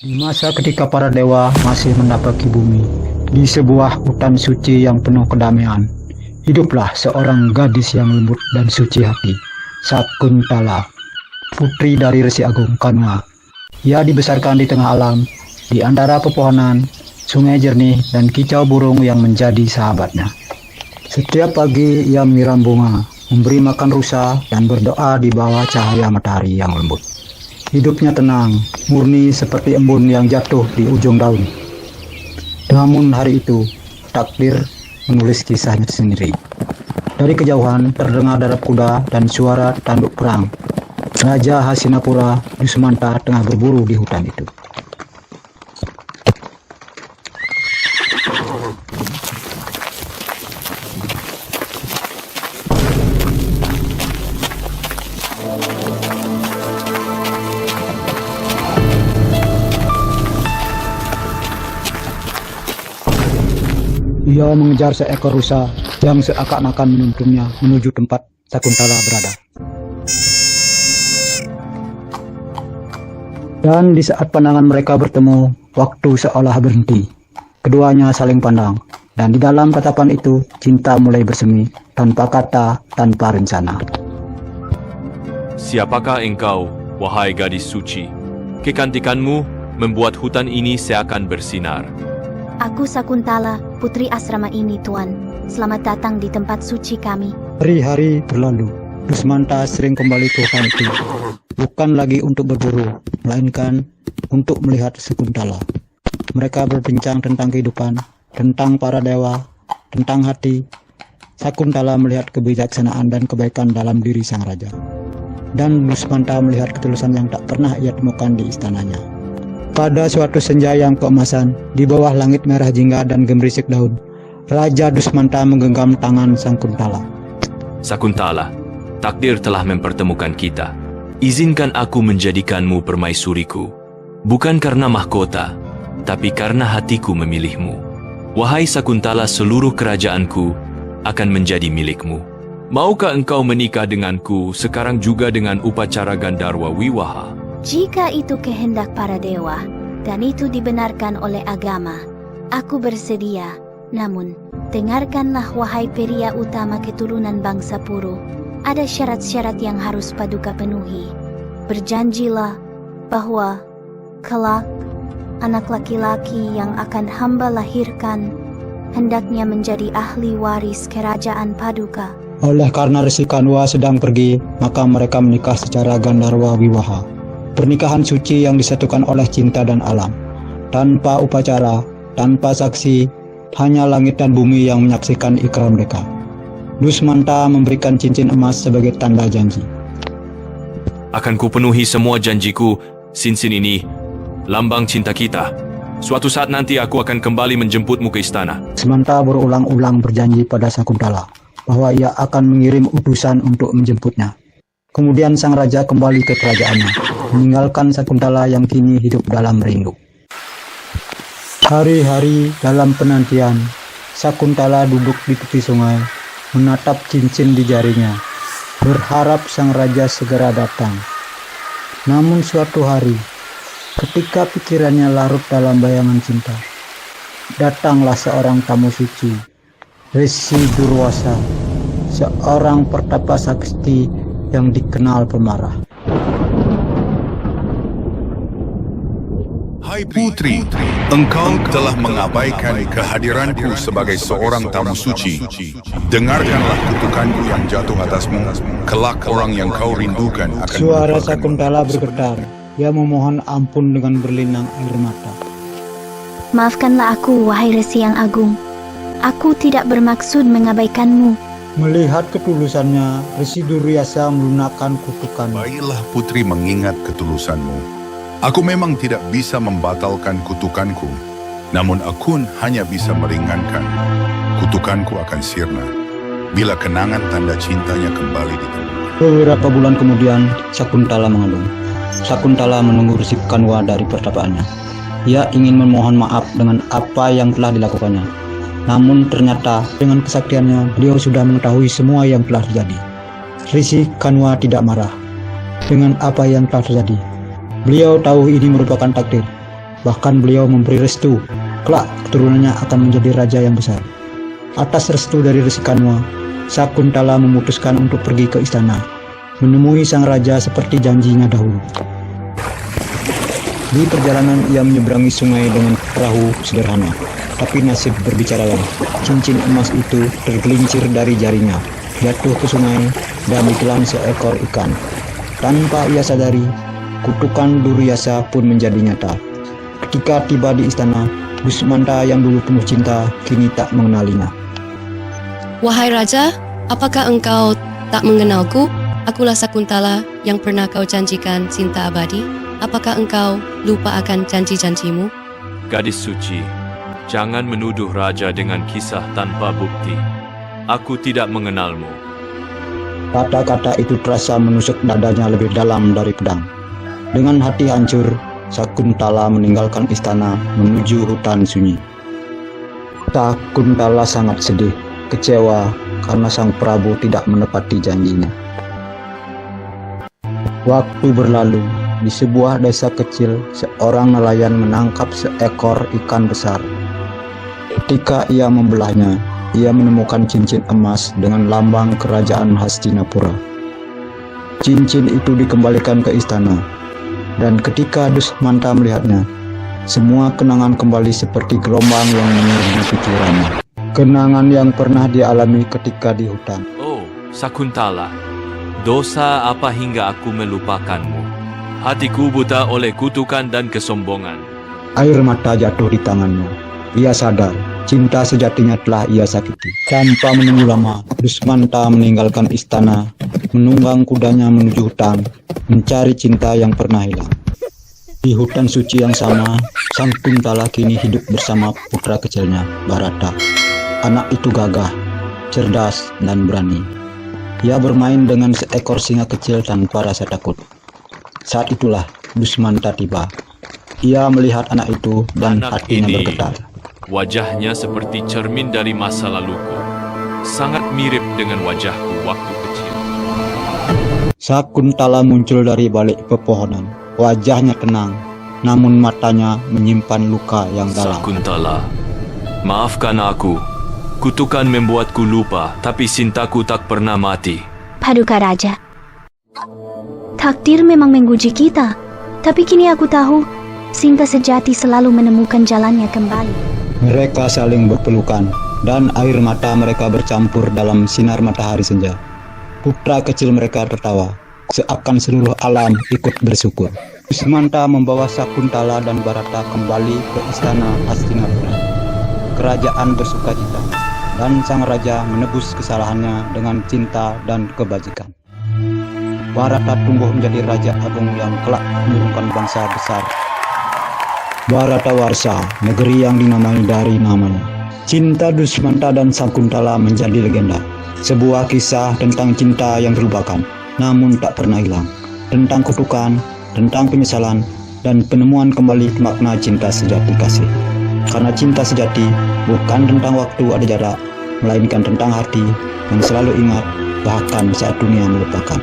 Di masa ketika para dewa masih mendapati bumi, di sebuah hutan suci yang penuh kedamaian, hiduplah seorang gadis yang lembut dan suci hati, Sakuntala, putri dari Resi Agung Kanwa. Ia dibesarkan di tengah alam, di antara pepohonan, sungai jernih, dan kicau burung yang menjadi sahabatnya. Setiap pagi ia menyiram bunga, memberi makan rusa, dan berdoa di bawah cahaya matahari yang lembut. Hidupnya tenang, murni seperti embun yang jatuh di ujung daun. Namun hari itu, takdir menulis kisahnya sendiri. Dari kejauhan terdengar derap kuda dan suara tanduk perang. Raja Hastinapura, Dusmanta tengah berburu di hutan itu. Ia mengejar seekor rusa yang seakan-akan menuntunnya menuju tempat Sakuntala berada. Dan di saat pandangan mereka bertemu, waktu seolah berhenti. Keduanya saling pandang, dan di dalam tatapan itu cinta mulai bersemi, tanpa kata, tanpa rencana. Siapakah engkau, wahai gadis suci? Kecantikanmu membuat hutan ini seakan bersinar. Aku Sakuntala, putri asrama ini, Tuan. Selamat datang di tempat suci kami. Hari-hari berlalu, Dusmanta sering kembali ke hutan itu. Bukan lagi untuk berburu, melainkan untuk melihat Sakuntala. Mereka berbincang tentang kehidupan, tentang para dewa, tentang hati. Sakuntala melihat kebijaksanaan dan kebaikan dalam diri sang raja. Dan Dusmanta melihat ketulusan yang tak pernah ia temukan di istananya. Pada suatu senja yang keemasan, di bawah langit merah jingga dan gemerisik daun, Raja Dusmanta menggenggam tangan Sakuntala. Sakuntala, takdir telah mempertemukan kita. Izinkan aku menjadikanmu permaisuriku. Bukan karena mahkota, tapi karena hatiku memilihmu. Wahai Sakuntala, seluruh kerajaanku akan menjadi milikmu. Maukah engkau menikah denganku sekarang juga dengan upacara Gandarwa Wiwaha? Jika itu kehendak para dewa, dan itu dibenarkan oleh agama, aku bersedia. Namun, dengarkanlah wahai pria utama keturunan bangsa Puru, ada syarat-syarat yang harus Paduka penuhi. Berjanjilah bahwa kelak anak laki-laki yang akan hamba lahirkan hendaknya menjadi ahli waris kerajaan Paduka. Oleh karena Resi Kanwa sedang pergi, maka mereka menikah secara Gandarwa Wiwaha. Pernikahan suci yang disatukan oleh cinta dan alam. Tanpa upacara, tanpa saksi, hanya langit dan bumi yang menyaksikan ikrar mereka. Dusmanta memberikan cincin emas sebagai tanda janji. Akan kupenuhi semua janjiku, cincin ini, lambang cinta kita. Suatu saat nanti aku akan kembali menjemputmu ke istana. Dusmanta berulang-ulang berjanji pada Sakuntala bahwa ia akan mengirim utusan untuk menjemputnya. Kemudian sang raja kembali ke kerajaannya, meninggalkan Sakuntala yang kini hidup dalam rindu. Hari-hari dalam penantian, Sakuntala duduk di tepi sungai, menatap cincin di jarinya, berharap sang raja segera datang. Namun suatu hari, ketika pikirannya larut dalam bayangan cinta, datanglah seorang tamu suci, Resi Durwasa, seorang pertapa sakti yang dikenal pemarah. Hai putri, engkau telah mengabaikan kehadiranku sebagai seorang tamu suci. Dengarkanlah kutukanku yang jatuh atasmu, kelak orang yang kau rindukan akan Suara melupakanmu. Sakuntala bergetar. Ia memohon ampun dengan berlinang air mata. Maafkanlah aku, wahai Resi yang agung. Aku tidak bermaksud mengabaikanmu. Melihat ketulusannya, Resi Duryasa melunakkan kutukan. Baiklah putri mengingat ketulusanmu. Aku memang tidak bisa membatalkan kutukanku, namun aku hanya bisa meringankan. Kutukanku akan sirna bila kenangan tanda cintanya kembali ditemukan. Beberapa bulan kemudian, Sakuntala mengandung. Sakuntala menunggu Resi Kanwa dari pertapaannya. Ia ingin memohon maaf dengan apa yang telah dilakukannya. Namun ternyata dengan kesaktiannya, beliau sudah mengetahui semua yang telah terjadi. Resi Kanwa tidak marah dengan apa yang telah terjadi. Beliau tahu ini merupakan takdir. Bahkan beliau memberi restu, kelak keturunannya akan menjadi raja yang besar. Atas restu dari Resi Kanwa, Sakuntala memutuskan untuk pergi ke istana, menemui sang raja seperti janjinya dahulu. Di perjalanan ia menyeberangi sungai dengan perahu sederhana, tapi nasib berbicara lain. Cincin emas itu tergelincir dari jarinya, jatuh ke sungai dan ditelan seekor ikan. Tanpa ia sadari, kutukan Duryasa pun menjadi nyata. Ketika tiba di istana, Dusmanta yang dulu penuh cinta kini tak mengenalinya. Wahai Raja, apakah engkau tak mengenalku? Akulah Sakuntala yang pernah kau janjikan cinta abadi. Apakah engkau lupa akan janji-janjimu? Gadis suci, jangan menuduh raja dengan kisah tanpa bukti. Aku tidak mengenalmu. Kata-kata itu terasa menusuk dadanya lebih dalam dari pedang. Dengan hati hancur, Sakuntala meninggalkan istana menuju hutan sunyi. Sakuntala sangat sedih, kecewa karena sang Prabu tidak menepati janjinya. Waktu berlalu, di sebuah desa kecil, seorang nelayan menangkap seekor ikan besar. Ketika ia membelahnya, ia menemukan cincin emas dengan lambang kerajaan Hastinapura. Cincin itu dikembalikan ke istana, dan ketika Dusmanta melihatnya, semua kenangan kembali seperti gelombang yang menyerupi pikirannya. Kenangan yang pernah dialami ketika di hutan. Oh, Sakuntala, dosa apa hingga aku melupakanmu? Hatiku buta oleh kutukan dan kesombongan. Air mata jatuh di tangannya. Ia sadar, cinta sejatinya telah ia sakiti. Tanpa menunggu lama, Dusmanta meninggalkan istana, menunggang kudanya menuju hutan, mencari cinta yang pernah hilang. Di hutan suci yang sama, Sakuntala kini hidup bersama putra kecilnya, Bharata. Anak itu gagah, cerdas, dan berani. Ia bermain dengan seekor singa kecil tanpa rasa takut. Saat itulah Dusmanta tiba. Ia melihat anak itu dan Anak hatinya ini, bergetar. wajahnya seperti cermin dari masa laluku. Sangat mirip dengan wajahku waktu kecil. Sakuntala muncul dari balik pepohonan. Wajahnya tenang, namun matanya menyimpan luka yang dalam. Sakuntala, maafkan aku. Kutukan membuatku lupa, tapi cintaku tak pernah mati. Paduka Raja, takdir memang menguji kita, tapi kini aku tahu, cinta sejati selalu menemukan jalannya kembali. Mereka saling berpelukan, dan air mata mereka bercampur dalam sinar matahari senja. Putra kecil mereka tertawa, seakan seluruh alam ikut bersyukur. Dusmanta membawa Sakuntala dan Bharata kembali ke istana Hastinapura. Kerajaan bersukacita, dan sang raja menebus kesalahannya dengan cinta dan kebajikan. Bharata tumbuh menjadi raja agung yang kelak menurunkan bangsa besar. Bharatawarsha, negeri yang dinamai dari namanya. Cinta Dusmanta dan Sakuntala menjadi legenda. Sebuah kisah tentang cinta yang terlupakan, namun tak pernah hilang. Tentang kutukan, tentang penyesalan, dan penemuan kembali makna cinta sejati kasih. Karena cinta sejati bukan tentang waktu ada jarak, melainkan tentang hati yang selalu ingat, bahkan saat dunia melupakan.